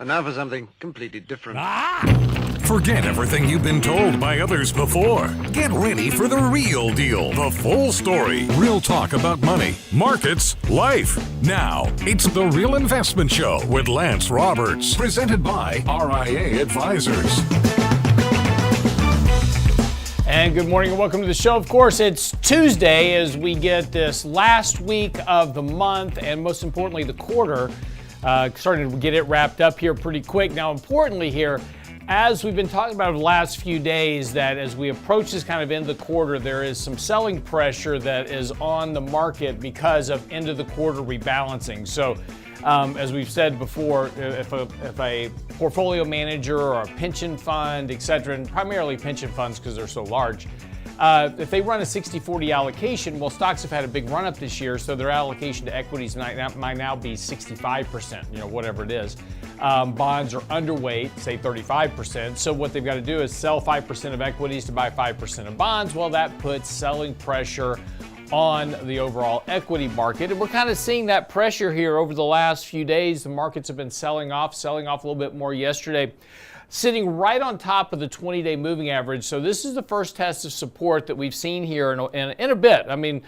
And now for something completely different. Forget everything you've been told by others before. Get ready for the real deal, the full story. Real talk about money, markets, life. Now, it's The Real Investment Show with Lance Roberts, presented by RIA Advisors. And good morning and welcome to the show. Of course, it's Tuesday as we get this last week of the month and most importantly, the quarter. Starting to get it wrapped up here pretty quick. Now, importantly here, as we've been talking about over the last few days, that as we approach this kind of end of the quarter, there is some selling pressure that is on the market because of end of the quarter rebalancing. So, as we've said before, if a portfolio manager or a pension fund, et cetera, and primarily pension funds because they're so large, if they run a 60-40 allocation, well, stocks have had a big run up this year, so their allocation to equities might now be 65%, whatever it is. Bonds are underweight, say 35%. So what they've got to do is sell 5% of equities to buy 5% of bonds. Well, that puts selling pressure on the overall equity market. And we're kind of seeing that pressure here over the last few days. The markets have been selling off a little bit more yesterday, sitting right on top of the 20-day moving average. So this is the first test of support that we've seen here in a bit. I mean,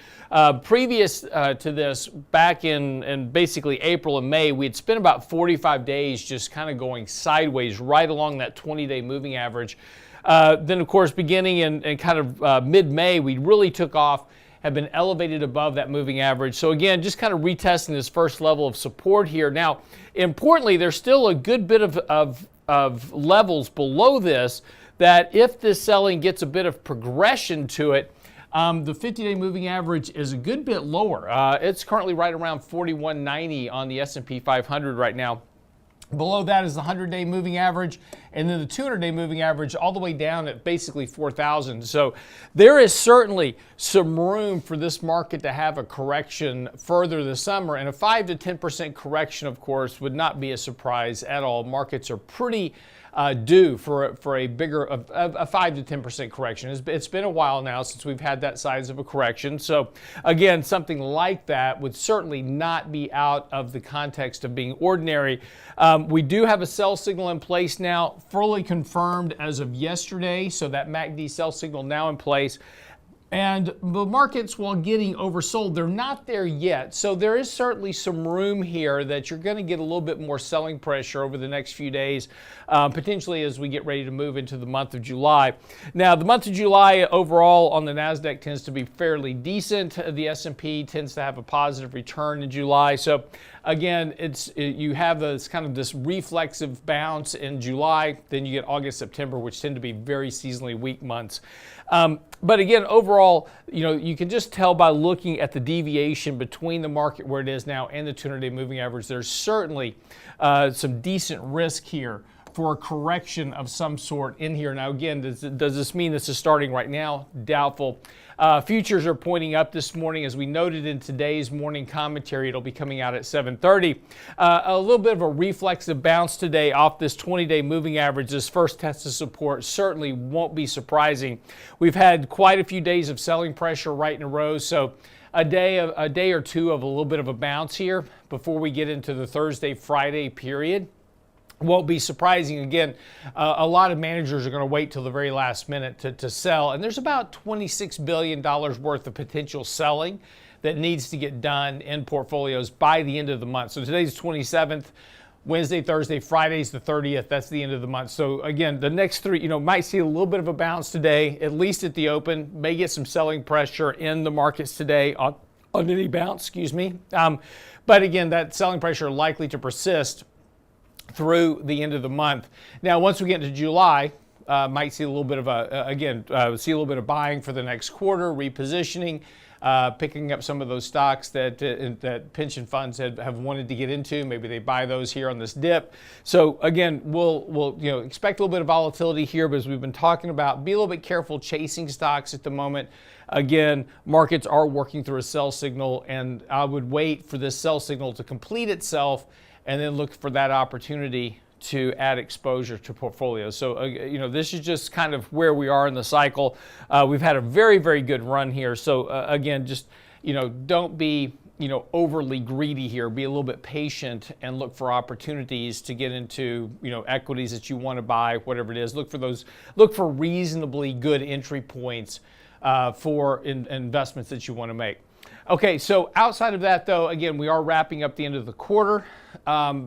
previous to this, back in basically April and May, we had spent about 45 days just kind of going sideways right along that 20-day moving average. Then, of course, beginning in kind of mid-May, we really took off, have been elevated above that moving average. So again, just kind of retesting this first level of support here. Now, importantly, there's still a good bit of levels below this that if this selling gets a bit of progression to it, the 50-day moving average is a good bit lower. It's currently right around 4190 on the S&P 500 right now. Below that is the 100-day moving average, and then the 200-day moving average all the way down at basically 4,000. So there is certainly some room for this market to have a correction further this summer, and a 5 to 10% correction, of course, would not be a surprise at all. Markets are pretty due for a bigger, a 5 to 10% correction. It's been a while now since we've had that size of a correction. So again, something like that would certainly not be out of the context of being ordinary. We do have a sell signal in place now, fully confirmed as of yesterday. So that MACD sell signal now in place. And the markets, while getting oversold, they're not there yet. So there is certainly some room here that you're going to get a little bit more selling pressure over the next few days, potentially as we get ready to move into the month of July. Now, the month of July overall on the NASDAQ tends to be fairly decent. The S&P tends to have a positive return in July. So again, you have this reflexive bounce in July, then you get August, September, which tend to be very seasonally weak months. But again, overall, you can just tell by looking at the deviation between the market where it is now and the 200-day moving average, there's certainly some decent risk here for a correction of some sort in here. Now, again, does this mean this is starting right now? Doubtful. Futures are pointing up this morning. As we noted in today's morning commentary, it'll be coming out at 7:30. A little bit of a reflexive bounce today off this 20-day moving average. This first test of support certainly won't be surprising. We've had quite a few days of selling pressure right in a row, so a day or two of a little bit of a bounce here before we get into the Thursday, Friday period. Won't be surprising. Again, a lot of managers are going to wait till the very last minute to sell. And there's about $26 billion worth of potential selling that needs to get done in portfolios by the end of the month. So today's 27th, Wednesday, Thursday, Friday's the 30th. That's the end of the month. So again, the next three, might see a little bit of a bounce today, at least at the open. May get some selling pressure in the markets today on any bounce, but again, that selling pressure likely to persist through the end of the month. Now, once we get into July, might see a little bit of see a little bit of buying for the next quarter, repositioning, picking up some of those stocks that pension funds have wanted to get into. Maybe they buy those here on this dip. So again, we'll expect a little bit of volatility here, but as we've been talking about, be a little bit careful chasing stocks at the moment. Again, markets are working through a sell signal, and I would wait for this sell signal to complete itself and then look for that opportunity to add exposure to portfolios. So, this is just kind of where we are in the cycle. We've had a very, very good run here. So, again, just, don't be overly greedy here. Be a little bit patient and look for opportunities to get into, equities that you want to buy, whatever it is. Look for reasonably good entry points for investments that you want to make. Okay, so outside of that, though, again, we are wrapping up the end of the quarter,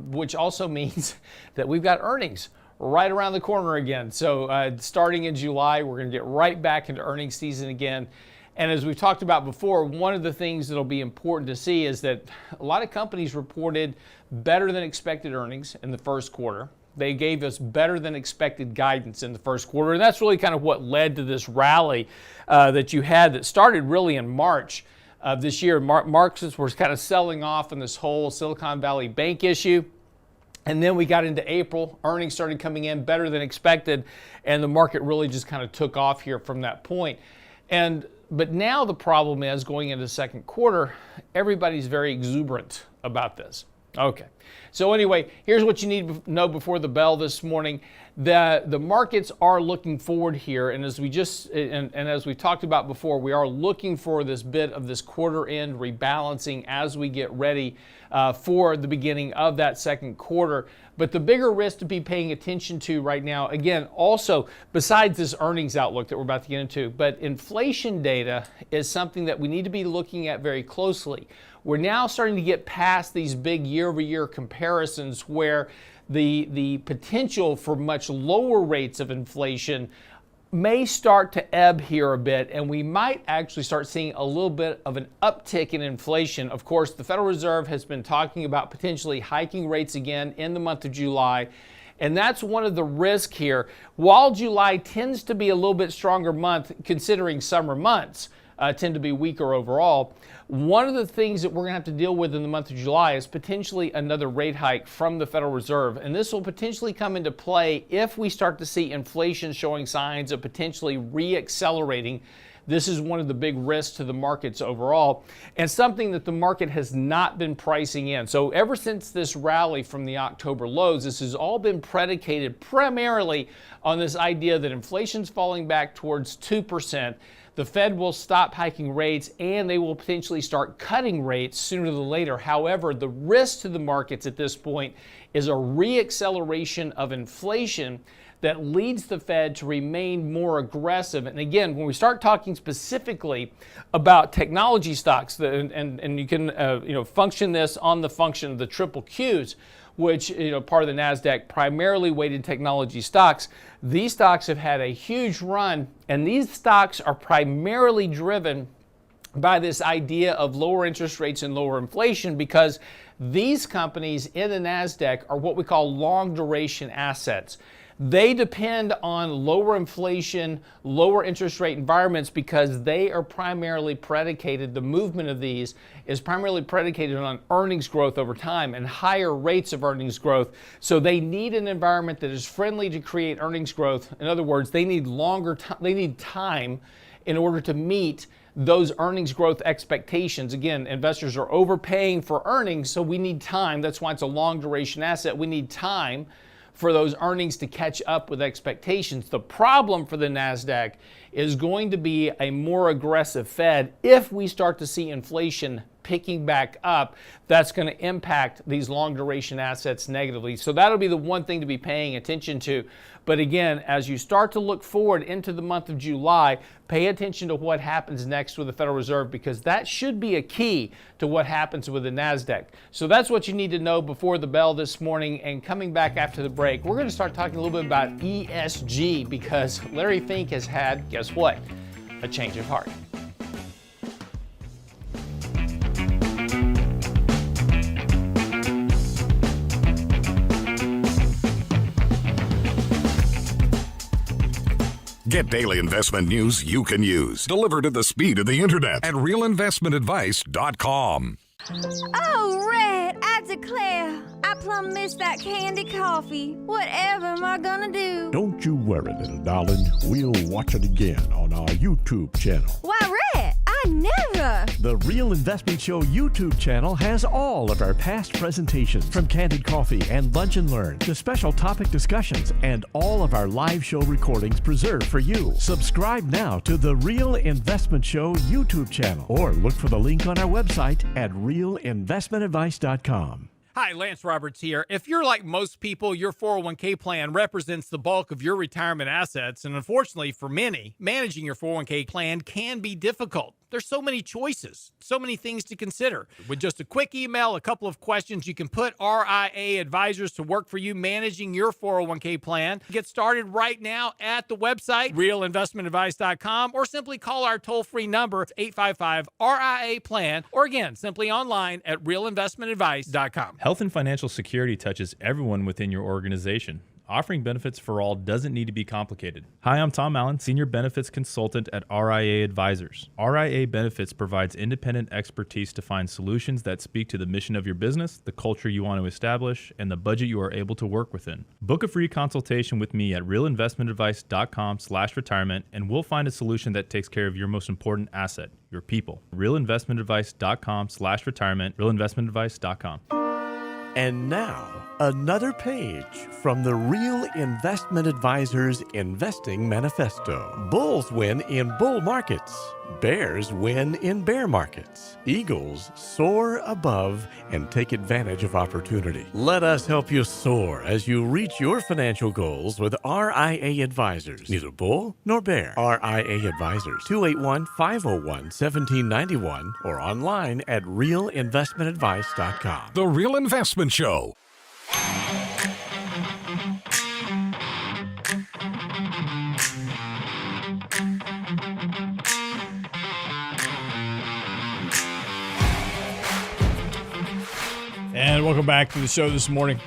which also means that we've got earnings right around the corner again. So starting in July, we're going to get right back into earnings season again. And as we've talked about before, one of the things that'll be important to see is that a lot of companies reported better than expected earnings in the first quarter. They gave us better than expected guidance in the first quarter. And that's really kind of what led to this rally that you had that started really in March of this year. Markets were kind of selling off in this whole Silicon Valley Bank issue. And then we got into April, earnings started coming in better than expected, and the market really just kind of took off here from that point. But now the problem is, going into the second quarter, everybody's very exuberant about this. Okay, so anyway, here's what you need to know before the bell this morning. The markets are looking forward here, and as we talked about before, we are looking for this bit of this quarter end rebalancing as we get ready for the beginning of that second quarter. But the bigger risk to be paying attention to right now, again, also besides this earnings outlook that we're about to get into, but inflation data is something that we need to be looking at very closely. We're now starting to get past these big year-over-year comparisons where the potential for much lower rates of inflation may start to ebb here a bit, and we might actually start seeing a little bit of an uptick in inflation. Of course, the Federal Reserve has been talking about potentially hiking rates again in the month of July, and that's one of the risks here. While July tends to be a little bit stronger month, considering summer months tend to be weaker overall, one of the things that we're going to have to deal with in the month of July is potentially another rate hike from the Federal Reserve. And this will potentially come into play if we start to see inflation showing signs of potentially re-accelerating. This is one of the big risks to the markets overall, and something that the market has not been pricing in. So ever since this rally from the October lows, this has all been predicated primarily on this idea that inflation's falling back towards 2%. The Fed will stop hiking rates, and they will potentially start cutting rates sooner than later. However, the risk to the markets at this point is a re-acceleration of inflation that leads the Fed to remain more aggressive. And again, when we start talking specifically about technology stocks, and you can function this on the function of the triple Qs, which part of the NASDAQ, primarily weighted technology stocks. These stocks have had a huge run, and these stocks are primarily driven by this idea of lower interest rates and lower inflation, because these companies in the NASDAQ are what we call long duration assets. They depend on lower inflation, lower interest rate environments, because they are primarily predicated, the movement of these is primarily predicated on earnings growth over time and higher rates of earnings growth. So they need an environment that is friendly to create earnings growth. In other words, they need time in order to meet those earnings growth expectations. Again, investors are overpaying for earnings, so we need time. That's why it's a long duration asset. We need time for those earnings to catch up with expectations. The problem for the NASDAQ is going to be a more aggressive Fed. If we start to see inflation picking back up, that's going to impact these long duration assets negatively. So that'll be the one thing to be paying attention to. But again, as you start to look forward into the month of July, pay attention to what happens next with the Federal Reserve, because that should be a key to what happens with the NASDAQ. So that's what you need to know before the bell this morning. And coming back after the break, we're going to start talking a little bit about ESG, because Larry Fink has had, guess what, a change of heart. Get daily investment news you can use, delivered at the speed of the internet at realinvestmentadvice.com. Oh, Red, I declare, I plumb missed that candy coffee. Whatever am I gonna do? Don't you worry, little darling. We'll watch it again on our YouTube channel. Why, Red, I never. The Real Investment Show YouTube channel has all of our past presentations, from Candid Coffee and Lunch and Learn to special topic discussions, and all of our live show recordings preserved for you. Subscribe now to the Real Investment Show YouTube channel, or look for the link on our website at realinvestmentadvice.com. Hi, Lance Roberts here. If you're like most people, your 401k plan represents the bulk of your retirement assets. And unfortunately for many, managing your 401k plan can be difficult. There's so many choices, so many things to consider. With just a quick email, a couple of questions, you can put RIA advisors to work for you managing your 401k plan. Get started right now at the website, realinvestmentadvice.com, or simply call our toll-free number, 855-RIA-PLAN, or again, simply online at realinvestmentadvice.com. Health and financial security touches everyone within your organization. Offering benefits for all doesn't need to be complicated. Hi, I'm Tom Allen, Senior Benefits Consultant at RIA Advisors. RIA Benefits provides independent expertise to find solutions that speak to the mission of your business, the culture you want to establish, and the budget you are able to work within. Book a free consultation with me at realinvestmentadvice.com/retirement, and we'll find a solution that takes care of your most important asset, your people. realinvestmentadvice.com/retirement, realinvestmentadvice.com. And now, another page from the Real Investment Advisors Investing Manifesto. Bulls win in bull markets. Bears win in bear markets. Eagles soar above and take advantage of opportunity. Let us help you soar as you reach your financial goals with RIA Advisors. Neither bull nor bear. RIA Advisors, 281-501-1791, or online at realinvestmentadvice.com. The Real Investment Show. And welcome back to the show this morning.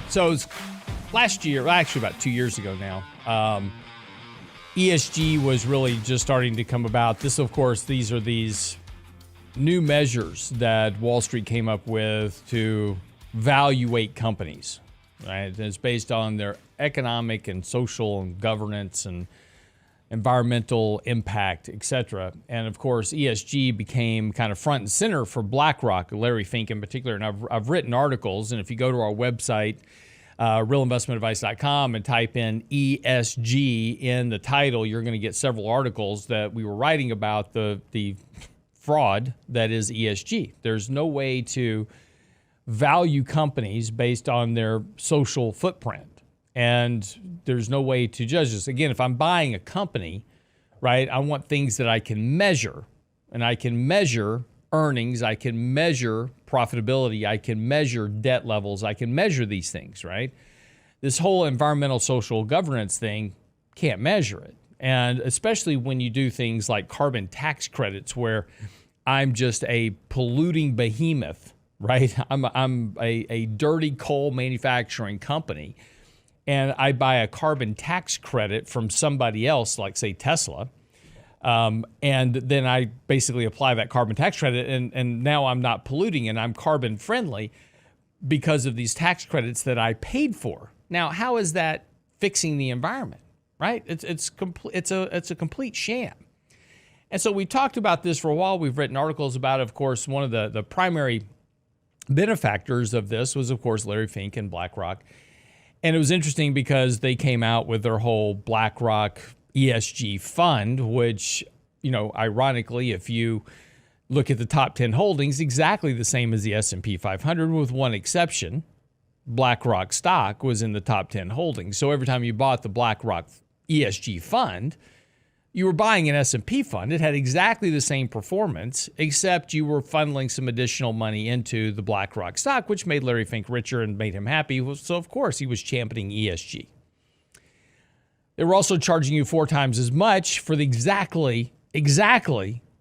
So it was last year, actually about 2 years ago now, ESG was really just starting to come about. This, of course, these are these new measures that Wall Street came up with to evaluate companies, right? And it's based on their economic and social and governance and environmental impact, etc. And of course, ESG became kind of front and center for Blackrock, Larry Fink in particular. And I've written articles, and if you go to our website, realinvestmentadvice.com, and type in ESG in the title, you're going to get several articles that we were writing about the fraud that is ESG. There's no way to value companies based on their social footprint. And there's no way to judge this. Again, if I'm buying a company, right, I want things that I can measure. And I can measure earnings. I can measure profitability. I can measure debt levels. I can measure these things, right? This whole environmental social governance thing, can't measure it. And especially when you do things like carbon tax credits, where I'm just a polluting behemoth, right? I'm a dirty coal manufacturing company. And I buy a carbon tax credit from somebody else, like say Tesla, and then I basically apply that carbon tax credit, and now I'm not polluting and I'm carbon friendly because of these tax credits that I paid for. Now, how is that fixing the environment, right? It's a complete sham. And so we talked about this for a while. We've written articles about it. Of course, one of the primary benefactors of this was, of course, Larry Fink and Blackrock. And it was interesting because they came out with their whole Blackrock ESG fund, which, you know, ironically, if you look at the top 10 holdings, exactly the same as the S&P 500 with one exception. BlackRock stock was in the top 10 holdings. So every time you bought the BlackRock ESG fund, you were buying an S&P fund. It had exactly the same performance, except you were funneling some additional money into the BlackRock stock, which made Larry Fink richer and made him happy. So, of course, he was championing ESG. They were also charging you 4 times as much for the exactly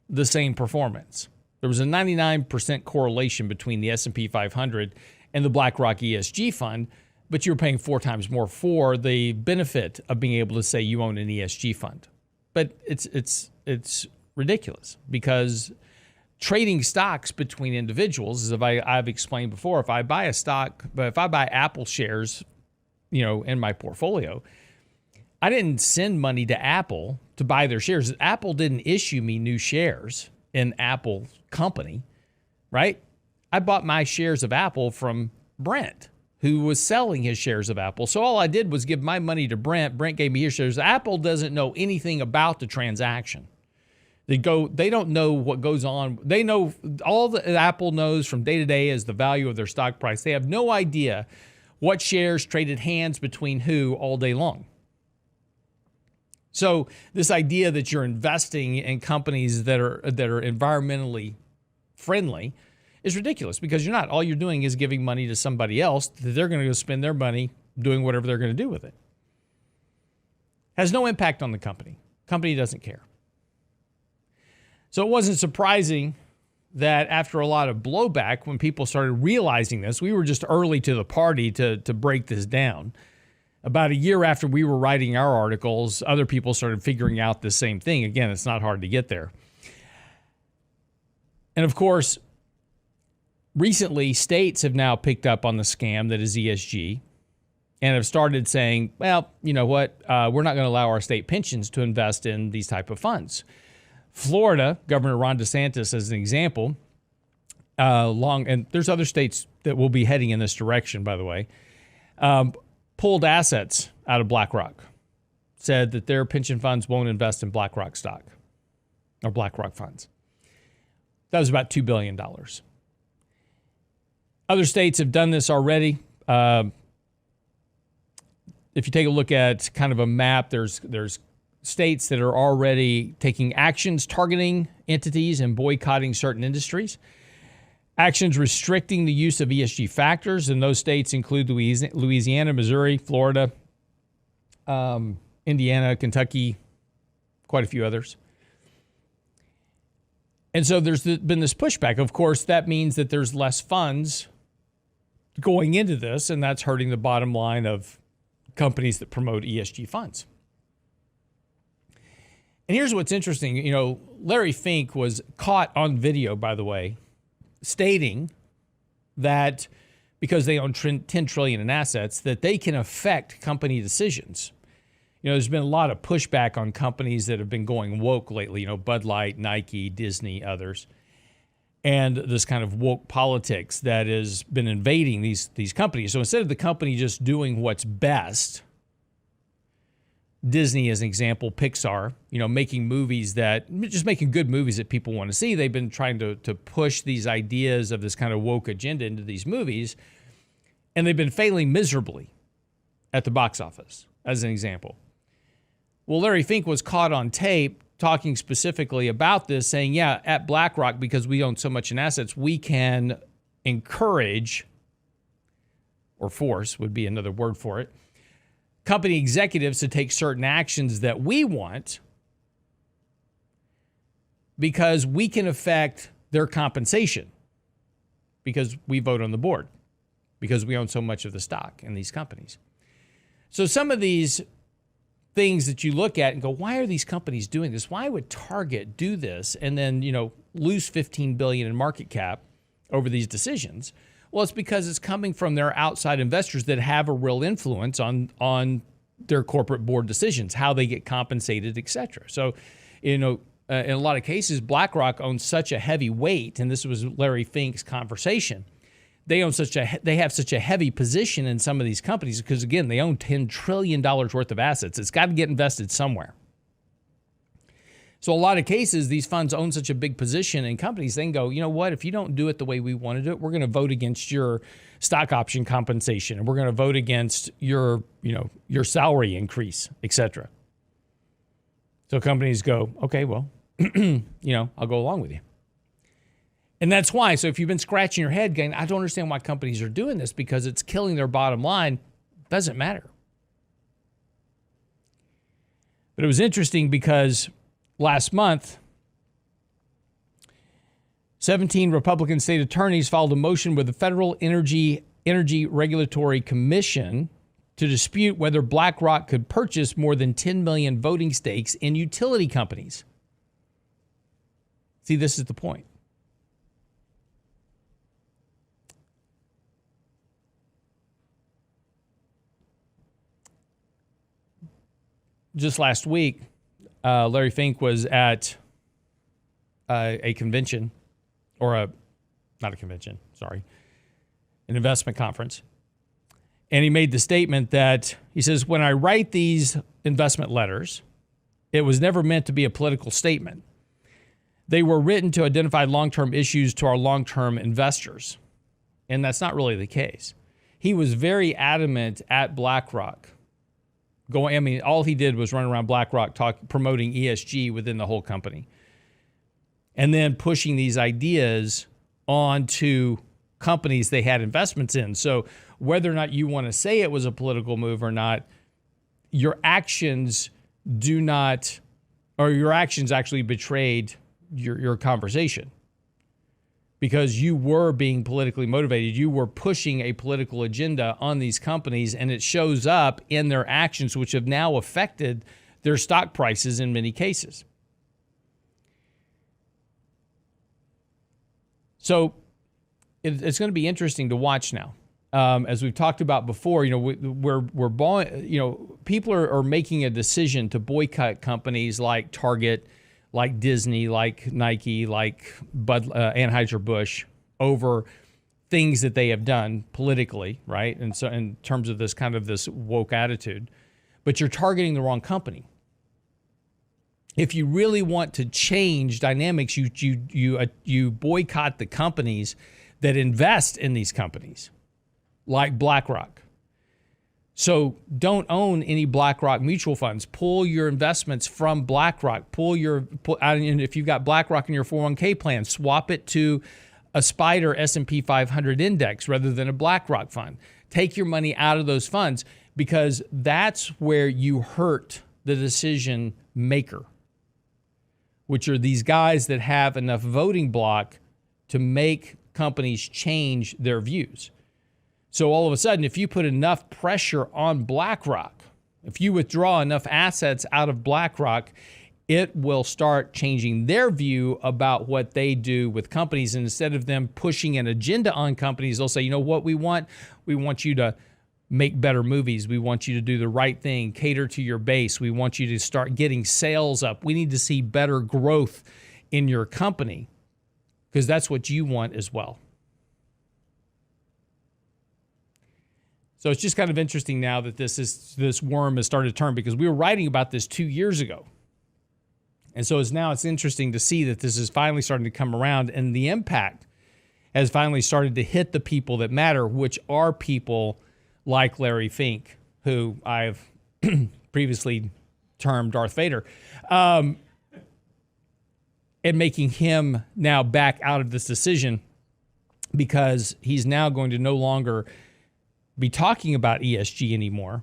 the same performance. There was a 99% correlation between the S&P 500 and the BlackRock ESG fund, but you were paying 4 times more for the benefit of being able to say you own an ESG fund. But it's ridiculous, because trading stocks between individuals, as I've explained before, if I buy a stock, but if I buy Apple shares, you know, in my portfolio, I didn't send money to Apple to buy their shares. Apple didn't issue me new shares. in Apple company, right? I bought my shares of Apple from Brent, who was selling his shares of Apple. So all I did was give my money to Brent. Brent gave me his shares. Apple doesn't know anything about the transaction. They don't know what goes on. They know all that Apple knows from day to day is the value of their stock price. They have no idea what shares traded hands between who all day long. So this idea that you're investing in companies that are environmentally friendly is ridiculous, because you're not. All you're doing is giving money to somebody else that they're going to go spend their money doing whatever they're going to do with it. Has no impact on the company. Company doesn't care. So it wasn't surprising that after a lot of blowback, when people started realizing this, we were just early to the party to break this down. About a year after we were writing our articles, other people started figuring out the same thing. Again, it's not hard to get there. And of course, recently, states have now picked up on the scam that is ESG and have started saying, well, you know what, we're not going to allow our state pensions to invest in these type of funds. Florida, Governor Ron DeSantis, as an example, and there's other states that will be heading in this direction, by the way, pulled assets out of Blackrock, said that their pension funds won't invest in Blackrock stock or Blackrock funds. That was about $2 billion. Other states have done this already. If you take a look at kind of a map, there's states that are already taking actions targeting entities and boycotting certain industries. Actions restricting the use of ESG factors, and those states include Louisiana, Missouri, Florida, Indiana, Kentucky, quite a few others. And so there's been this pushback. Of course, that means that there's less funds going into this, and that's hurting the bottom line of companies that promote ESG funds. And here's what's interesting. You know, Larry Fink was caught on video, by the way, stating that because they own $10 trillion in assets, that they can affect company decisions. You know, there's been a lot of pushback on companies that have been going woke lately, you know, Bud Light, Nike, Disney, others. And this kind of woke politics that has been invading these companies. So instead of the company just doing what's best, Disney, as an example, Pixar, you know, making movies just making good movies that people want to see. They've been trying to push these ideas of this kind of woke agenda into these movies, and they've been failing miserably at the box office, as an example. Well, Larry Fink was caught on tape talking specifically about this, saying, yeah, at Blackrock, because we own so much in assets, we can encourage, or force would be another word for it, company executives to take certain actions that we want because we can affect their compensation because we vote on the board, because we own so much of the stock in these companies. So some of these things that you look at and go, why are these companies doing this? Why would Target do this and then, you know, lose $15 billion in market cap over these decisions? Well, it's because it's coming from their outside investors that have a real influence on their corporate board decisions, how they get compensated, et cetera. So, you know, in a lot of cases, BlackRock owns such a heavy weight, and this was Larry Fink's conversation. They have such a heavy position in some of these companies because, again, they own $10 trillion worth of assets. It's got to get invested somewhere. So a lot of cases, these funds own such a big position in companies, they can go, you know what, if you don't do it the way we want to do it, we're going to vote against your stock option compensation, and we're going to vote against your salary increase, et cetera. So companies go, okay, well, I'll go along with you. And that's why. So if you've been scratching your head going, I don't understand why companies are doing this because it's killing their bottom line, doesn't matter. But it was interesting because last month, 17 Republican state attorneys filed a motion with the Federal Energy Regulatory Commission to dispute whether BlackRock could purchase more than 10 million voting stakes in utility companies. See, this is the point. Just last week, Larry Fink was at a convention, or not a convention, sorry, an investment conference. And he made the statement that he says, when I write these investment letters, it was never meant to be a political statement. They were written to identify long-term issues to our long-term investors. And that's not really the case. He was very adamant at Blackrock. All he did was run around Blackrock promoting ESG within the whole company. And then pushing these ideas onto companies they had investments in. So whether or not you want to say it was a political move or not, your actions actually betrayed your conversation, because you were being politically motivated. You were pushing a political agenda on these companies, and it shows up in their actions, which have now affected their stock prices in many cases. So it's going to be interesting to watch now. As we've talked about before, people are making a decision to boycott companies like Target, like Disney, like Nike, like Anheuser-Busch over things that they have done politically, right? And so in terms of this kind of this woke attitude, but you're targeting the wrong company. If you really want to change dynamics, you boycott the companies that invest in these companies, like Blackrock. So don't own any Blackrock mutual funds. Pull your investments from Blackrock. And if you've got Blackrock in your 401k plan, swap it to a SPDR S&P 500 index rather than a Blackrock fund. Take your money out of those funds, because that's where you hurt the decision maker, which are these guys that have enough voting block to make companies change their views. So all of a sudden, if you put enough pressure on BlackRock, if you withdraw enough assets out of BlackRock, it will start changing their view about what they do with companies. And instead of them pushing an agenda on companies, they'll say, you know what we want? We want you to make better movies. We want you to do the right thing, cater to your base. We want you to start getting sales up. We need to see better growth in your company, because that's what you want as well. So it's just kind of interesting now that this worm has started to turn, because we were writing about this 2 years ago. And so it's interesting to see that this is finally starting to come around, and the impact has finally started to hit the people that matter, which are people like Larry Fink, who I've previously termed Darth Vader, and making him now back out of this decision, because he's now going to no longer be talking about ESG anymore,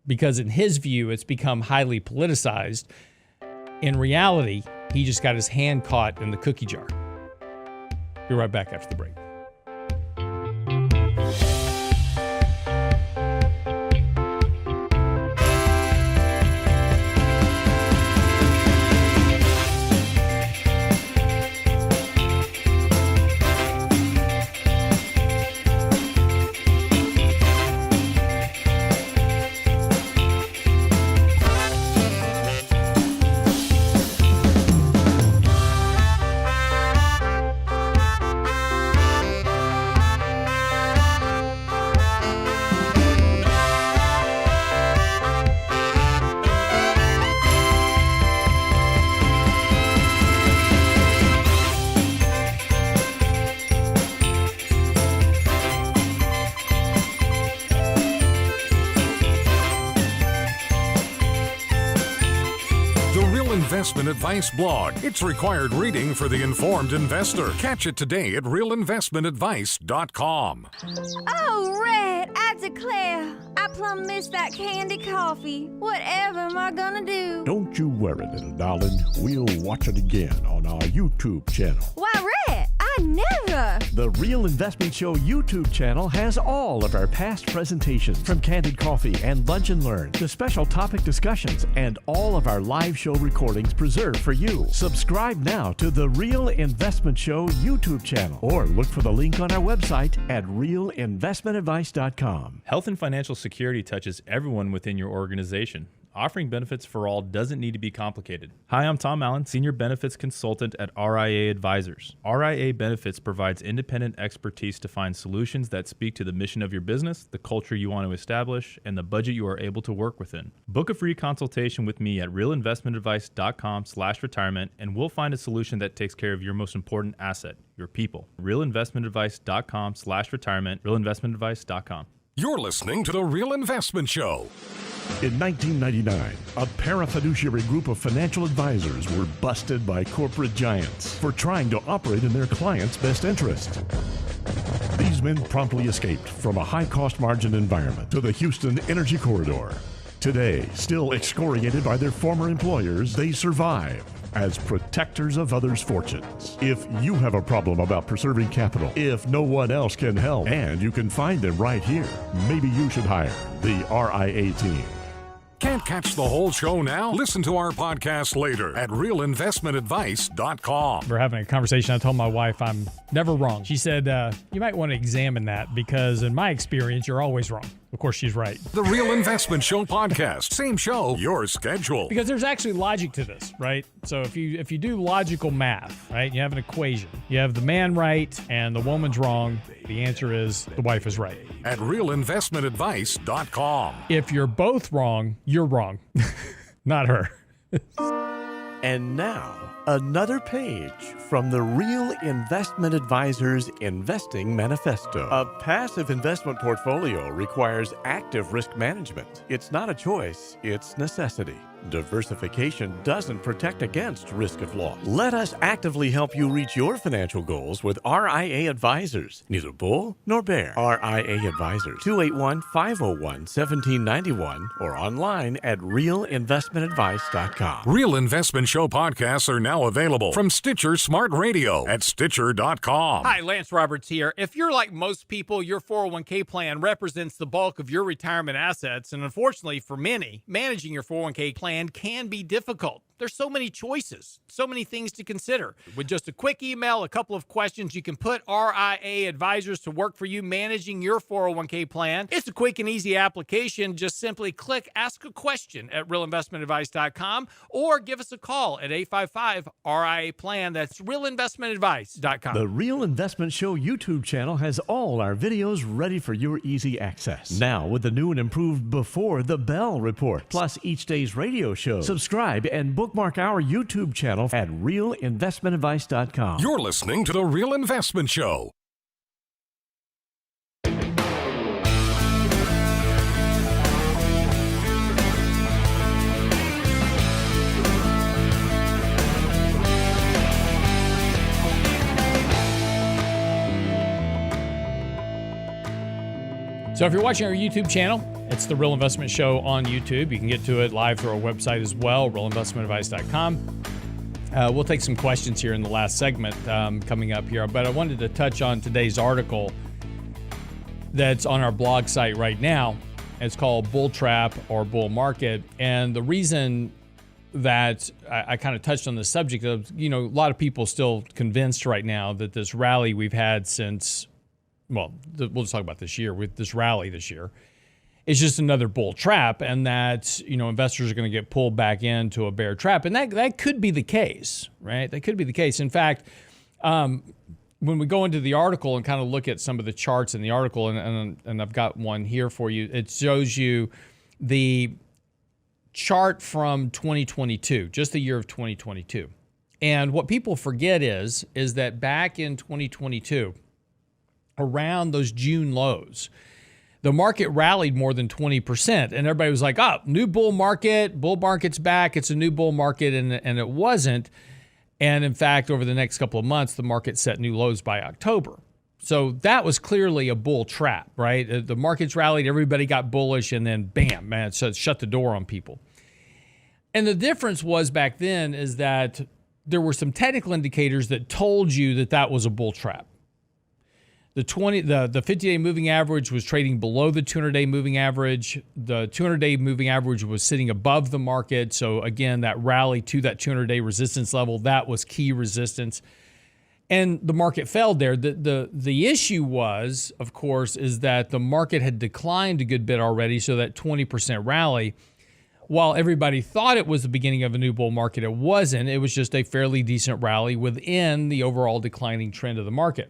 because in his view, it's become highly politicized. In reality, he just got his hand caught in the cookie jar. Be right back after the break. Investment Advice blog. It's required reading for the informed investor. Catch it today at realinvestmentadvice.com. Oh, Red, I declare, I plumb missed that candy coffee. Whatever am I gonna do? Don't you worry, little darling. We'll watch it again on our YouTube channel. Why, Red, I never. The Real Investment Show YouTube channel has all of our past presentations, from Candid Coffee and Lunch and Learn to special topic discussions, and all of our live show recordings preserved for you. Subscribe now to the Real Investment Show YouTube channel, or look for the link on our website at realinvestmentadvice.com. Health and financial security touches everyone within your organization. Offering benefits for all doesn't need to be complicated. Hi, I'm Tom Allen, Senior Benefits Consultant at RIA Advisors. RIA Benefits provides independent expertise to find solutions that speak to the mission of your business, the culture you want to establish, and the budget you are able to work within. Book a free consultation with me at realinvestmentadvice.com/retirement, and we'll find a solution that takes care of your most important asset, your people. realinvestmentadvice.com/retirement, realinvestmentadvice.com. You're listening to The Real Investment Show. In 1999, a parafiduciary group of financial advisors were busted by corporate giants for trying to operate in their clients' best interest. These men promptly escaped from a high-cost margin environment to the Houston Energy Corridor. Today, still excoriated by their former employers, they survive as protectors of others' fortunes. If you have a problem about preserving capital, if no one else can help, and you can find them right here, maybe you should hire the RIA team. Can't catch the whole show now? Listen to our podcast later at realinvestmentadvice.com. We're having a conversation. I told my wife I'm never wrong. She said, you might want to examine that because in my experience, you're always wrong. Of course, she's right. The Real Investment Show podcast. Same show, your schedule. Because there's actually logic to this, right? So if you do logical math, right, you have an equation. You have the man right and the woman's wrong. The answer is the wife is right. At realinvestmentadvice.com. If you're both wrong, you're wrong. Not her. And now, another page from the Real Investment Advisors Investing Manifesto. A passive investment portfolio requires active risk management. It's not a choice, it's necessity. Diversification doesn't protect against risk of loss. Let us actively help you reach your financial goals with RIA Advisors. Neither bull nor bear. RIA Advisors, 281-501-1791 or online at realinvestmentadvice.com. Real Investment Show podcasts are now available from Stitcher Smart Radio at Stitcher.com. Hi, Lance Roberts here. If you're like most people, your 401k plan represents the bulk of your retirement assets. And unfortunately for many, managing your 401k plan can be difficult. There's so many choices, so many things to consider. With just a quick email, a couple of questions, you can put RIA Advisors to work for you managing your 401k plan. It's a quick and easy application. Just simply click Ask a Question at realinvestmentadvice.com or give us a call at 855-RIA-PLAN. That's realinvestmentadvice.com. The Real Investment Show YouTube channel has all our videos ready for your easy access. Now with the new and improved Before the Bell report, plus each day's radio show. Subscribe and bookmark our YouTube channel at realinvestmentadvice.com. You're listening to The Real Investment Show. So if you're watching our YouTube channel, it's The Real Investment Show on YouTube. You can get to it live through our website as well, realinvestmentadvice.com. We'll take some questions here in the last segment coming up here, but I wanted to touch on today's article that's on our blog site right now. It's called Bull Trap or Bull Market. And the reason that I kind of touched on the subject of, a lot of people still convinced right now that this rally we've had since, we'll just talk about this year, with this rally this year, it's just another bull trap, and that, investors are going to get pulled back into a bear trap. And that could be the case, right? That could be the case. In fact, when we go into the article and kind of look at some of the charts in the article, and I've got one here for you, it shows you the chart from 2022, just the year of 2022. And what people forget is that back in 2022, around those June lows, the market rallied more than 20%. And everybody was like, new bull market's back, it's a new bull market, and it wasn't. And in fact, over the next couple of months, the market set new lows by October. So that was clearly a bull trap, right? The markets rallied, everybody got bullish, and then bam, man, so it shut the door on people. And the difference was back then is that there were some technical indicators that told you that was a bull trap. The 50-day moving average was trading below the 200-day moving average. The 200-day moving average was sitting above the market. So again, that rally to that 200-day resistance level, that was key resistance. And the market fell there. The issue was, of course, is that the market had declined a good bit already. So that 20% rally while everybody thought it was the beginning of a new bull market, it wasn't. It was just a fairly decent rally within the overall declining trend of the market.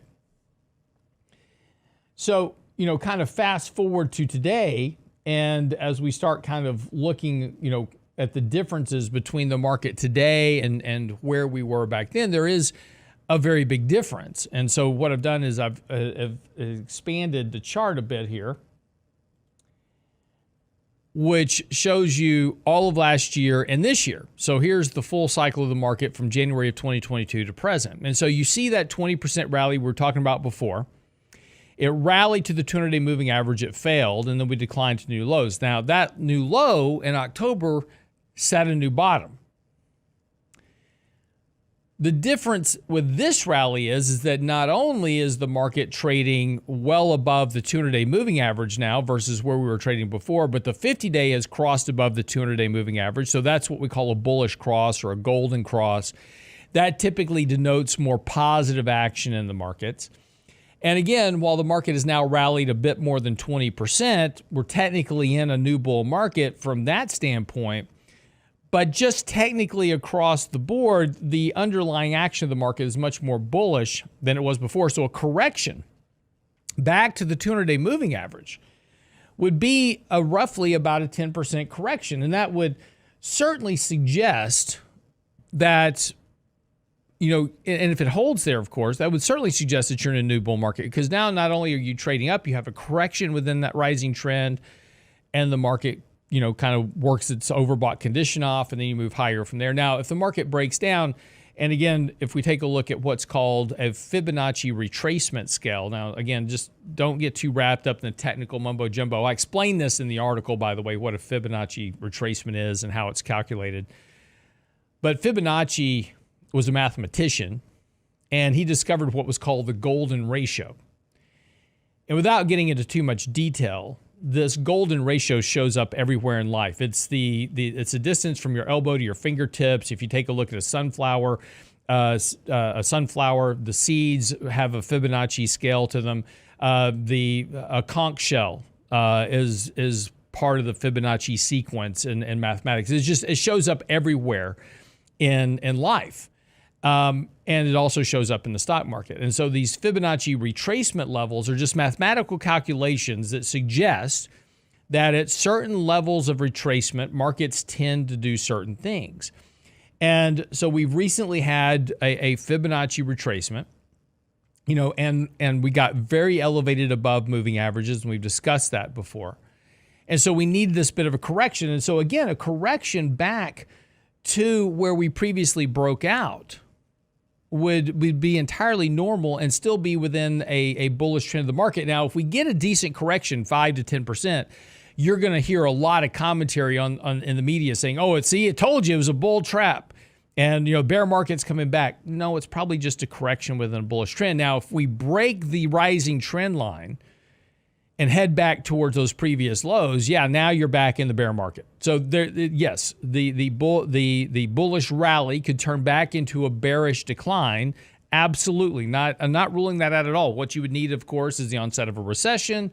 So, kind of fast forward to today, and as we start kind of looking, at the differences between the market today and where we were back then, there is a very big difference. And so what I've done is I've expanded the chart a bit here, which shows you all of last year and this year. So here's the full cycle of the market from January of 2022 to present. And so you see that 20% rally we were talking about before. It rallied to the 200-day moving average. It failed, and then we declined to new lows. Now, that new low in October set a new bottom. The difference with this rally is that not only is the market trading well above the 200-day moving average now versus where we were trading before, but the 50-day has crossed above the 200-day moving average. So that's what we call a bullish cross or a golden cross. That typically denotes more positive action in the markets. And again, while the market has now rallied a bit more than 20%, we're technically in a new bull market from that standpoint. But just technically across the board, the underlying action of the market is much more bullish than it was before. So a correction back to the 200-day moving average would be roughly about a 10% correction. And that would certainly suggest that, and if it holds there, of course, that would certainly suggest that you're in a new bull market, because now not only are you trading up, you have a correction within that rising trend, and the market kind of works its overbought condition off, and then you move higher from there. Now, if the market breaks down, and again, if we take a look at what's called a Fibonacci retracement scale. Now, again, just don't get too wrapped up in the technical mumbo jumbo. I explained this in the article, by the way, what a Fibonacci retracement is and how it's calculated. But Fibonacci was a mathematician, and he discovered what was called the golden ratio. And without getting into too much detail, this golden ratio shows up everywhere in life. It's it's a distance from your elbow to your fingertips. If you take a look at a sunflower, the seeds have a Fibonacci scale to them. A conch shell is part of the Fibonacci sequence in mathematics. It shows up everywhere in life. And it also shows up in the stock market. And so these Fibonacci retracement levels are just mathematical calculations that suggest that at certain levels of retracement, markets tend to do certain things. And so we've recently had a Fibonacci retracement, and we got very elevated above moving averages, and we've discussed that before. And so we need this bit of a correction. And so again, a correction back to where we previously broke out would be entirely normal and still be within a bullish trend of the market. Now, if we get a decent correction, 5 to 10%, you're going to hear a lot of commentary in the media saying, it told you it was a bull trap. And, bear market's coming back. No, it's probably just a correction within a bullish trend. Now, if we break the rising trend line and head back towards those previous lows, now you're back in the bear market. So yes, the bullish rally could turn back into a bearish decline. Absolutely, I'm not ruling that out at all. What you would need, of course, is the onset of a recession.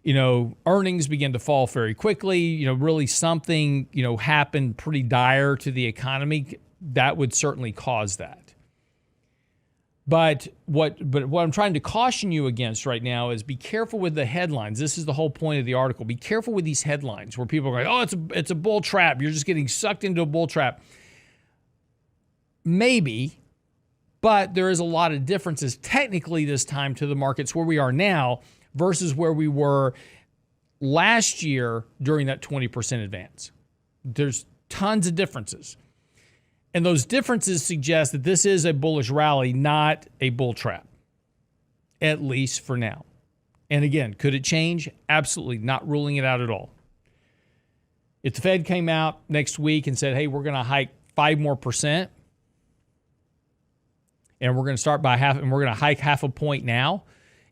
Earnings begin to fall very quickly. Really something happened pretty dire to the economy that would certainly cause that. But what I'm trying to caution you against right now is be careful with the headlines. This is the whole point of the article. Be careful with these headlines where people are going, it's a bull trap. You're just getting sucked into a bull trap. Maybe, but there is a lot of differences technically this time to the markets where we are now versus where we were last year during that 20% advance. There's tons of differences. And those differences suggest that this is a bullish rally, not a bull trap, at least for now. And again, could it change? Absolutely, not ruling it out at all. If the Fed came out next week and said, hey, we're going to hike 5 more percent, and we're going to start by half, and we're going to hike half a point now,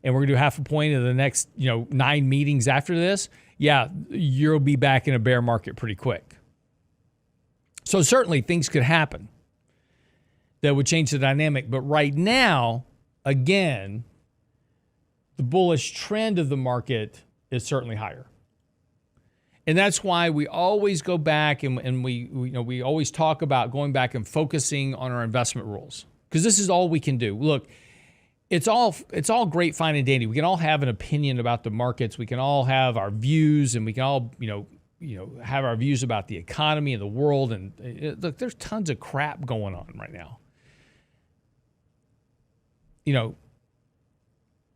and we're going to do half a point in the next 9 meetings after this, you'll be back in a bear market pretty quick. So certainly things could happen that would change the dynamic. But right now, again, the bullish trend of the market is certainly higher. And that's why we always go back and we always talk about going back and focusing on our investment rules, because this is all we can do. Look, it's all great, fine, and dandy. We can all have an opinion about the markets. We can all have our views, and we can all have our views about the economy and the world. And look, there's tons of crap going on right now.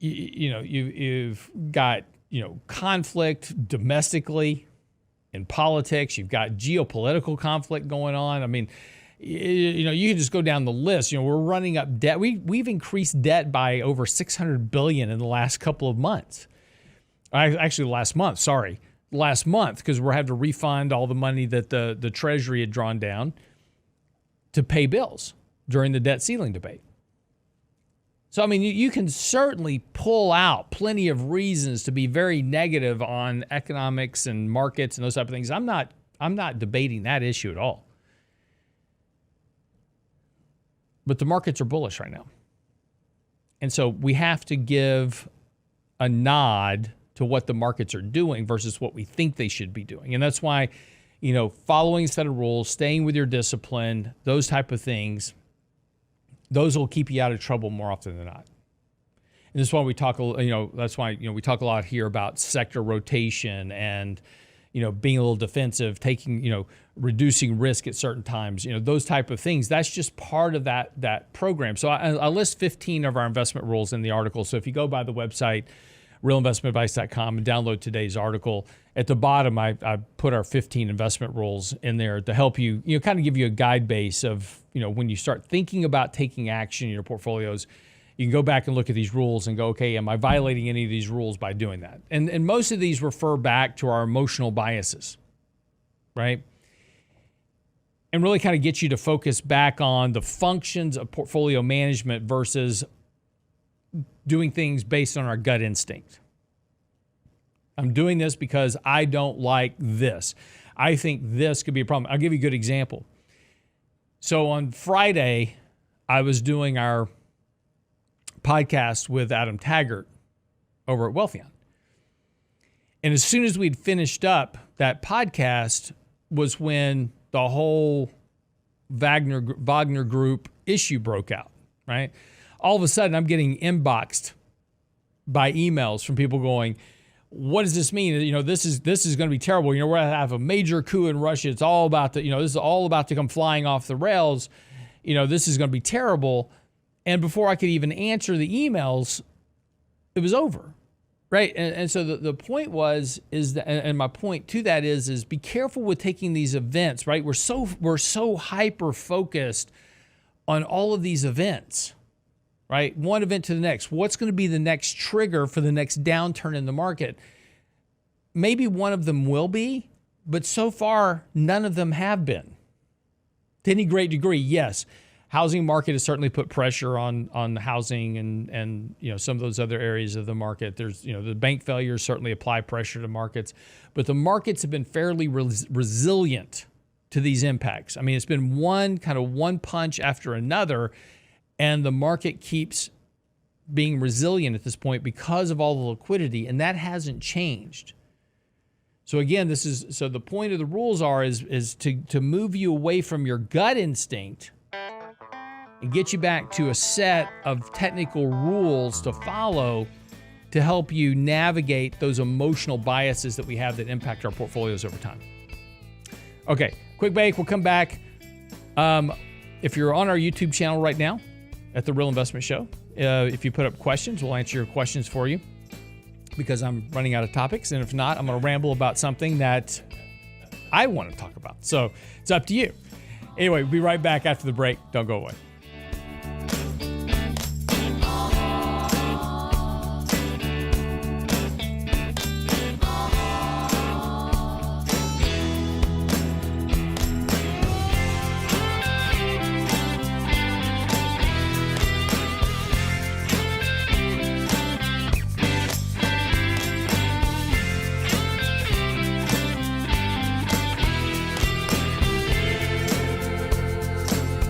You've got conflict domestically in politics. You've got geopolitical conflict going on. I mean, you can just go down the list. We're running up debt. We've increased debt by over $600 billion in the last couple of months. Actually, last month, because we're having to refund all the money that the Treasury had drawn down to pay bills during the debt ceiling debate. So, I mean, you can certainly pull out plenty of reasons to be very negative on economics and markets and those type of things. I'm not debating that issue at all. But the markets are bullish right now. And so we have to give a nod to what the markets are doing versus what we think they should be doing. And that's why, following a set of rules, staying with your discipline, those type of things, those will keep you out of trouble more often than not. And this is why we talk, that's why, we talk a lot here about sector rotation and, being a little defensive, taking, reducing risk at certain times, those type of things. That's just part of that program. So I list 15 of our investment rules in the article. So if you go by the website, realinvestmentadvice.com, and download today's article, at the bottom, I put our 15 investment rules in there to help you, kind of give you a guide base of, when you start thinking about taking action in your portfolios, you can go back and look at these rules and go, okay, am I violating any of these rules by doing that? And most of these refer back to our emotional biases, right? And really kind of get you to focus back on the functions of portfolio management versus doing things based on our gut instinct. I'm doing this because I don't like this. I think this could be a problem. I'll give you a good example. So on Friday, I was doing our podcast with Adam Taggart over at Wealthion. And as soon as we'd finished up that podcast was when the whole Wagner Group issue broke out, right? All of a sudden, I'm getting inboxed by emails from people going, what does this mean? This is going to be terrible. We're going to have a major coup in Russia. It's all about this is all about to come flying off the rails. This is going to be terrible. And before I could even answer the emails, it was over, right? And so the point is that, and my point to that is be careful with taking these events, right? We're so hyper focused on all of these events, right? One event to the next. What's going to be the next trigger for the next downturn in the market? Maybe one of them will be, but so far none of them have been. To any great degree, yes. Housing market has certainly put pressure on housing and some of those other areas of the market. There's the bank failures certainly apply pressure to markets, but the markets have been fairly resilient to these impacts. I mean, it's been one punch after another, and the market keeps being resilient at this point because of all the liquidity, and that hasn't changed. So again, the point of the rules is to move you away from your gut instinct and get you back to a set of technical rules to follow to help you navigate those emotional biases that we have that impact our portfolios over time. Okay, quick break. We'll come back. If you're on our YouTube channel right now at The Real Investment Show, if you put up questions, we'll answer your questions for you because I'm running out of topics. And if not, I'm going to ramble about something that I want to talk about. So it's up to you. Anyway, we'll be right back after the break. Don't go away.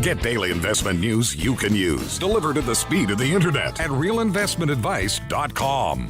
Get daily investment news you can use, delivered at the speed of the internet at realinvestmentadvice.com.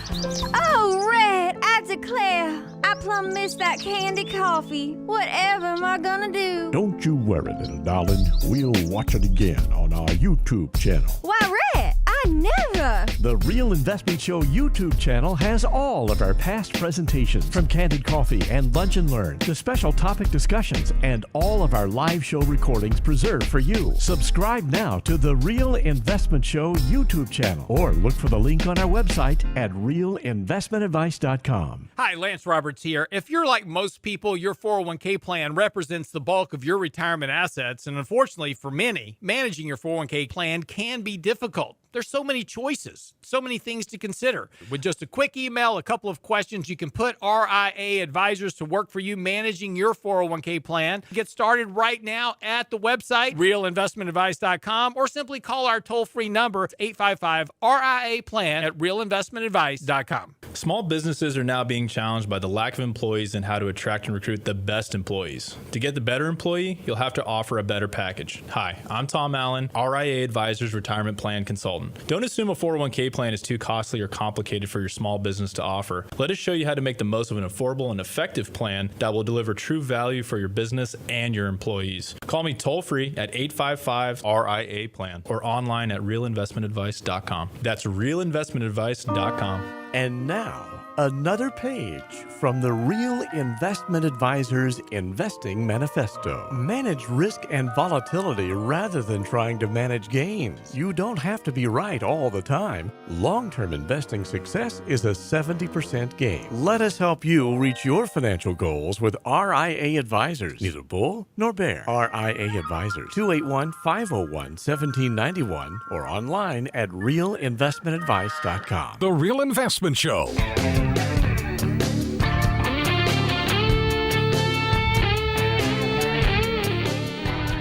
Oh, Red, I declare, I plumb miss that candy coffee. Whatever am I gonna do? Don't you worry, little darling. We'll watch it again on our YouTube channel. Why, Rhett, I never. The Real Investment Show YouTube channel has all of our past presentations, from Candid Coffee and Lunch and Learn to special topic discussions, and all of our live show recordings preserved for you. Subscribe now to the Real Investment Show YouTube channel, or look for the link on our website at realinvestmentadvice.com. Hi, Lance Roberts here. If you're like most people, your 401k plan represents the bulk of your retirement assets, and unfortunately for many, managing your 401k plan can be difficult. There's so many choices, so many things to consider. With just a quick email, a couple of questions, you can put RIA advisors to work for you managing your 401k plan. Get started right now at the website, realinvestmentadvice.com, or simply call our toll-free number, 855-RIA-PLAN at realinvestmentadvice.com. Small businesses are now being challenged by the lack of employees and how to attract and recruit the best employees. To get the better employee, you'll have to offer a better package. Hi, I'm Tom Allen, RIA Advisors Retirement Plan Consultant. Don't assume a 401k plan is too costly or complicated for your small business to offer. Let us show you how to make the most of an affordable and effective plan that will deliver true value for your business and your employees. Call me toll-free at 855-RIA-PLAN or online at realinvestmentadvice.com. That's realinvestmentadvice.com. And now, another page from the Real Investment Advisors Investing Manifesto. Manage risk and volatility rather than trying to manage gains. You don't have to be right all the time. Long-term investing success is a 70% gain. Let us help you reach your financial goals with RIA Advisors. Neither bull nor bear. RIA Advisors, 281-501-1791 or online at realinvestmentadvice.com. The Real Investment Show.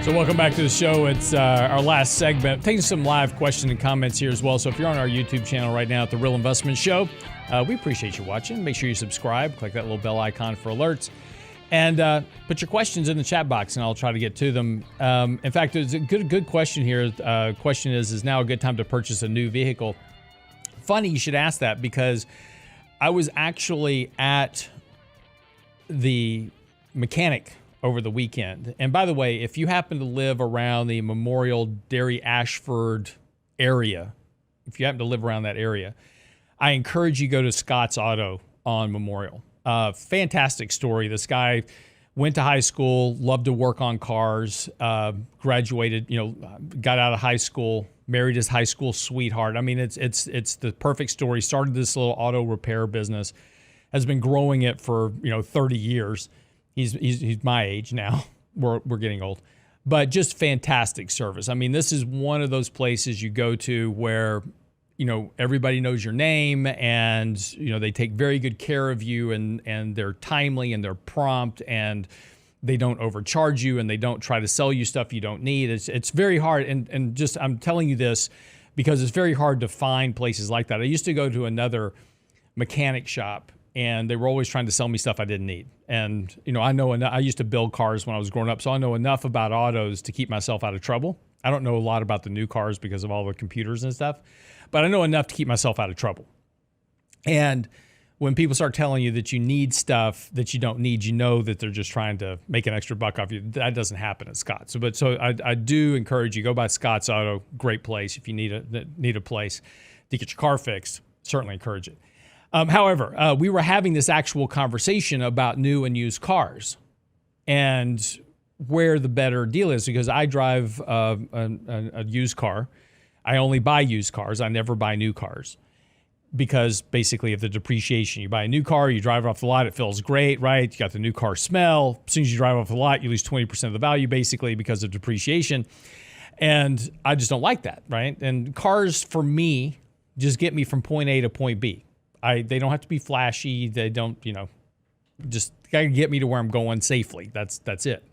So welcome back to the show. It's our last segment. Taking some live questions and comments here as well. So if you're on our YouTube channel right now at The Real Investment Show, we appreciate you watching. Make sure you subscribe. Click that little bell icon for alerts. And put your questions in the chat box, and I'll try to get to them. In fact, there's a good question here. Question is now a good time to purchase a new vehicle? Funny you should ask that, because I was actually at the mechanic over the weekend. And by the way, if you happen to live around the Memorial, Derry, Ashford area, if you happen to live around that area, I encourage you to go to Scott's Auto on Memorial. Fantastic story. This guy went to high school, loved to work on cars, graduated, got out of high school, married his high school sweetheart. I mean, it's the perfect story. Started this little auto repair business, has been growing it for 30 years. He's my age now. We're getting old, but just fantastic service. I mean, this is one of those places you go to where everybody knows your name, and they take very good care of you, and they're timely and they're prompt, and they don't overcharge you, and they don't try to sell you stuff you don't need. It's very hard, and just I'm telling you this because it's very hard to find places like that. I used to go to another mechanic shop, and they were always trying to sell me stuff I didn't need. And I know enough. I used to build cars when I was growing up, so I know enough about autos to keep myself out of trouble. I don't know a lot about the new cars because of all the computers and stuff, but I know enough to keep myself out of trouble. And when people start telling you that you need stuff that you don't need, you know that they're just trying to make an extra buck off you. That doesn't happen at Scott's. So I do encourage you, go by Scott's Auto. Great place if you need a place to get your car fixed. Certainly encourage it. However, we were having this actual conversation about new and used cars and where the better deal is, because I drive a used car. I only buy used cars. I never buy new cars because basically of the depreciation. You buy a new car, you drive it off the lot, it feels great, right? You got the new car smell. As soon as you drive off the lot, you lose 20% of the value basically because of depreciation. And I just don't like that, right? And cars for me just get me from point A to point B. They don't have to be flashy. They don't, just gotta get me to where I'm going safely. That's it.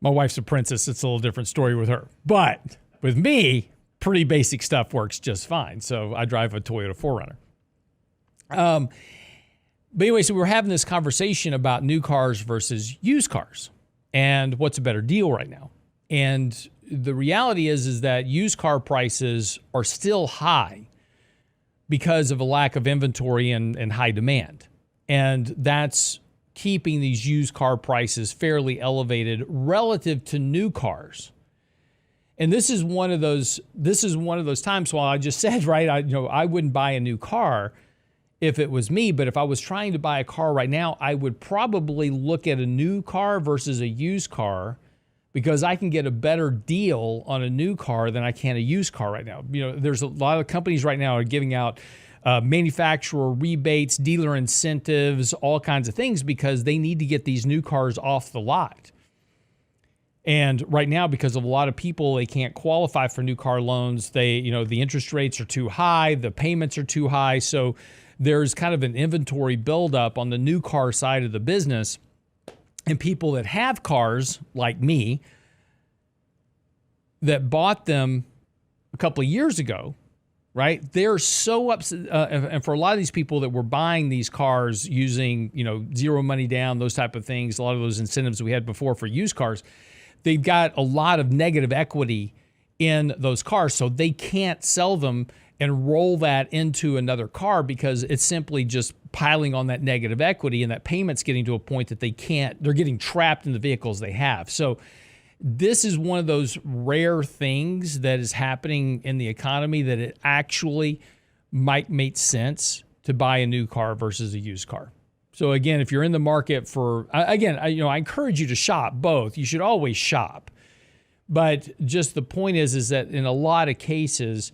My wife's a princess. It's a little different story with her. But with me, pretty basic stuff works just fine. So I drive a Toyota 4Runner. But anyway, so we were having this conversation about new cars versus used cars and what's a better deal right now. And the reality is that used car prices are still high because of a lack of inventory and high demand. And that's keeping these used car prices fairly elevated relative to new cars. And this is one of those times, while I just said, right, I wouldn't buy a new car if it was me, but if I was trying to buy a car right now, I would probably look at a new car versus a used car, because I can get a better deal on a new car than I can a used car right now. There's a lot of companies right now are giving out manufacturer rebates, dealer incentives, all kinds of things, because they need to get these new cars off the lot. And right now, because of a lot of people, they can't qualify for new car loans. The interest rates are too high, the payments are too high. So there's kind of an inventory buildup on the new car side of the business. And people that have cars, like me, that bought them a couple of years ago, right? They're so upset. And for a lot of these people that were buying these cars using, zero money down, those type of things, a lot of those incentives we had before for used cars, they've got a lot of negative equity in those cars. So they can't sell them and roll that into another car, because it's simply just piling on that negative equity, and that payment's getting to a point that they're getting trapped in the vehicles they have. So this is one of those rare things that is happening in the economy, that it actually might make sense to buy a new car versus a used car. So again, if you're in the market for, I encourage you to shop both. You should always shop. But just the point is that in a lot of cases,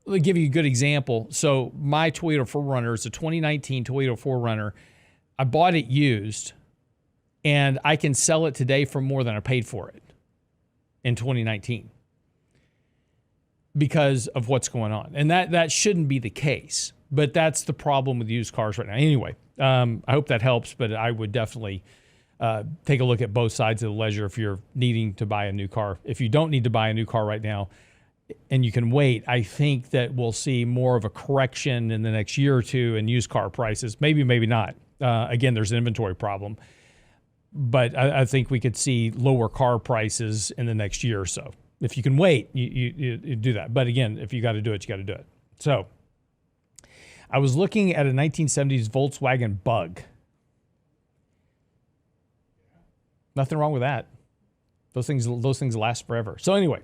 let me give you a good example. So my Toyota 4Runner is a 2019 Toyota 4Runner. I bought it used, and I can sell it today for more than I paid for it in 2019 because of what's going on. And that shouldn't be the case, but that's the problem with used cars right now. Anyway, I hope that helps, but I would definitely take a look at both sides of the ledger if you're needing to buy a new car. If you don't need to buy a new car right now, and you can wait, I think that we'll see more of a correction in the next year or two in used car prices. Maybe, maybe not. Again, there's an inventory problem. But I think we could see lower car prices in the next year or so. If you can wait, you do that. But again, if you got to do it, you got to do it. So I was looking at a 1970s Volkswagen Bug. Nothing wrong with that. Those things last forever. So anyway,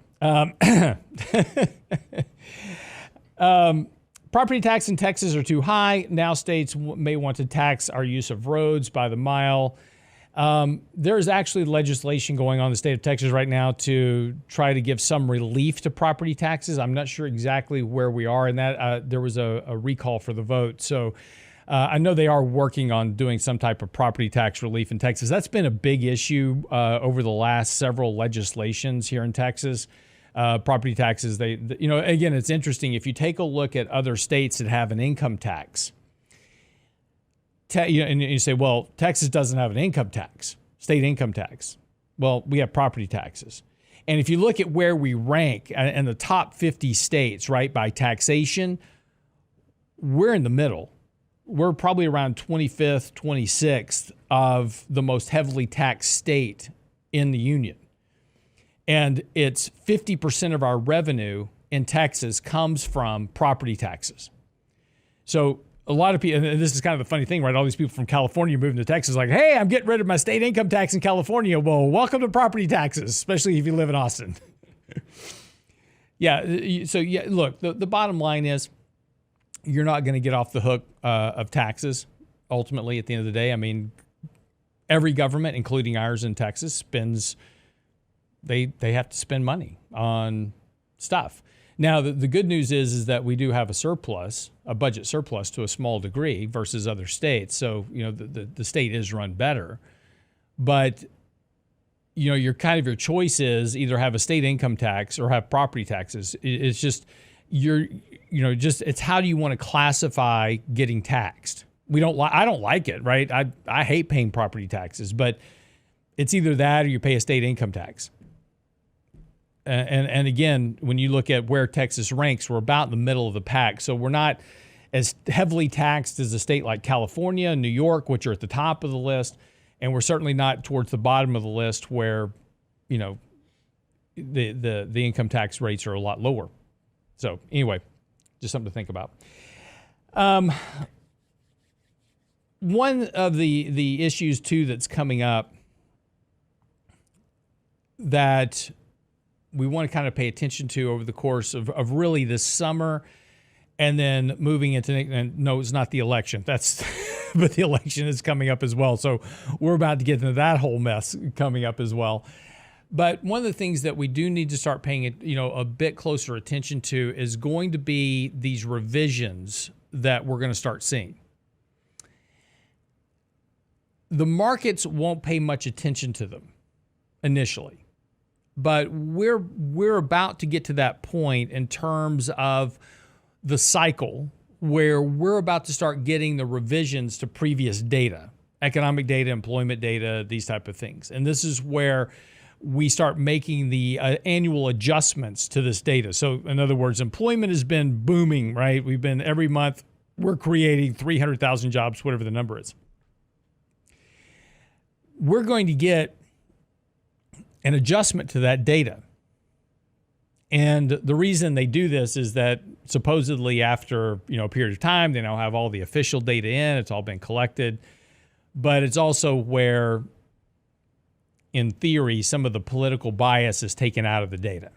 property tax in Texas are too high. Now states may want to tax our use of roads by the mile. There's actually legislation going on in the state of Texas right now to try to give some relief to property taxes. I'm not sure exactly where we are in that. There was a recall for the vote. So I know they are working on doing some type of property tax relief in Texas. That's been a big issue over the last several legislations here in Texas. Property taxes, again, it's interesting. If you take a look at other states that have an income tax, and you say, well, Texas doesn't have an income tax, state income tax. Well, we have property taxes. And if you look at where we rank in the top 50 states, right, by taxation, we're in the middle. We're probably around 25th, 26th of the most heavily taxed state in the union. And it's 50% of our revenue in Texas comes from property taxes. So a lot of people, and this is kind of the funny thing, right? All these people from California moving to Texas like, hey, I'm getting rid of my state income tax in California. Well, welcome to property taxes, especially if you live in Austin. Look, the bottom line is you're not going to get off the hook of taxes ultimately at the end of the day. I mean, every government, including ours in Texas, spends, they have to spend money on stuff. Now, the good news is that we do have a surplus, a budget surplus to a small degree versus other states. So, the state is run better. But, your choice is either have a state income tax or have property taxes. It's just, it's how do you want to classify getting taxed? I don't like it, right? I hate paying property taxes, but it's either that or you pay a state income tax. And again, when you look at where Texas ranks, we're about in the middle of the pack. So we're not as heavily taxed as a state like California and New York, which are at the top of the list. And we're certainly not towards the bottom of the list where, the income tax rates are a lot lower. So anyway, just something to think about. one of the issues too that's coming up that we want to kind of pay attention to over the course of really this summer, and then moving into, and no, it's not the election. That's, but the election is coming up as well. So we're about to get into that whole mess coming up as well. But one of the things that we do need to start paying, a bit closer attention to is going to be these revisions that we're going to start seeing. The markets won't pay much attention to them initially, but we're about to get to that point in terms of the cycle where we're about to start getting the revisions to previous data, economic data, employment data, these type of things. And this is where we start making the annual adjustments to this data. So in other words, employment has been booming, right? We've been, every month, we're creating 300,000 jobs, whatever the number is. We're going to get an adjustment to that data. And the reason they do this is that supposedly after, a period of time, they now have all the official data in, it's all been collected. But it's also where, in theory, some of the political bias is taken out of the data.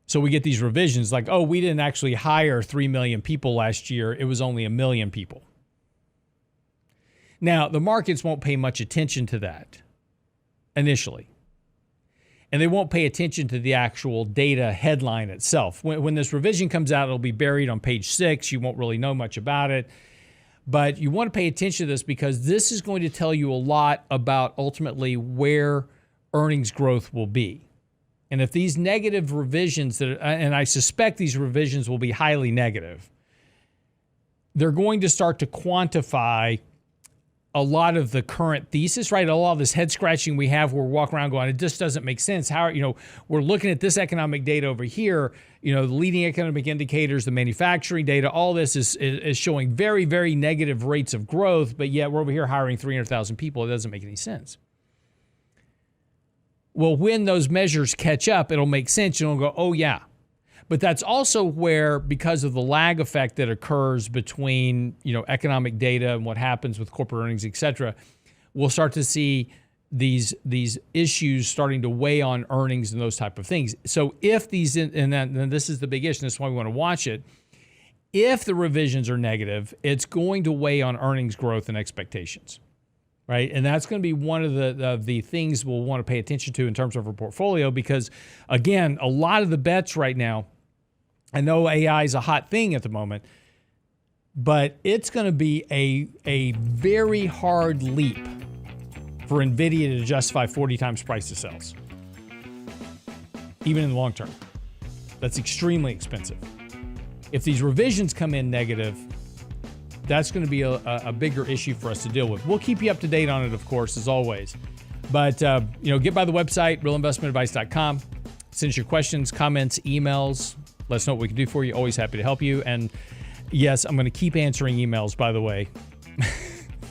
So we get these revisions like, oh, we didn't actually hire 3 million people last year. It was only 1 million people. Now, the markets won't pay much attention to that initially. And they won't pay attention to the actual data headline itself. When this revision comes out, it'll be buried on page 6. You won't really know much about it. But you want to pay attention to this because this is going to tell you a lot about ultimately where earnings growth will be. And if these negative revisions, and I suspect these revisions will be highly negative, they're going to start to quantify a lot of the current thesis, right? A lot of this head scratching we have where we're walking around going, it just doesn't make sense. How, we're looking at this economic data over here, the leading economic indicators, the manufacturing data, all this is showing very, very negative rates of growth, but yet we're over here hiring 300,000 people. It doesn't make any sense. Well, when those measures catch up, it'll make sense. You'll go, oh yeah. But that's also where, because of the lag effect that occurs between, economic data and what happens with corporate earnings, et cetera, we'll start to see these issues starting to weigh on earnings and those type of things. So if these, and this is the big issue, that's why we want to watch it. If the revisions are negative, it's going to weigh on earnings growth and expectations, right? And that's going to be one of the things we'll want to pay attention to in terms of our portfolio, because again, a lot of the bets right now, I know AI is a hot thing at the moment, but it's going to be a very hard leap for NVIDIA to justify 40 times price to sales, even in the long term. That's extremely expensive. If these revisions come in negative, that's going to be a bigger issue for us to deal with. We'll keep you up to date on it, of course, as always. But, get by the website, realinvestmentadvice.com. Send us your questions, comments, emails. Let us know what we can do for you. Always happy to help you. And yes, I'm going to keep answering emails, by the way.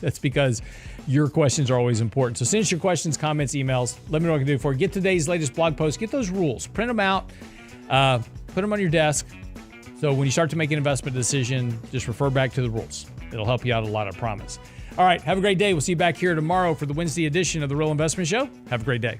That's because your questions are always important. So send us your questions, comments, emails. Let me know what I can do for you. Get today's latest blog post. Get those rules. Print them out. Put them on your desk. So when you start to make an investment decision, just refer back to the rules. It'll help you out a lot, I promise. All right, have a great day. We'll see you back here tomorrow for the Wednesday edition of The Real Investment Show. Have a great day.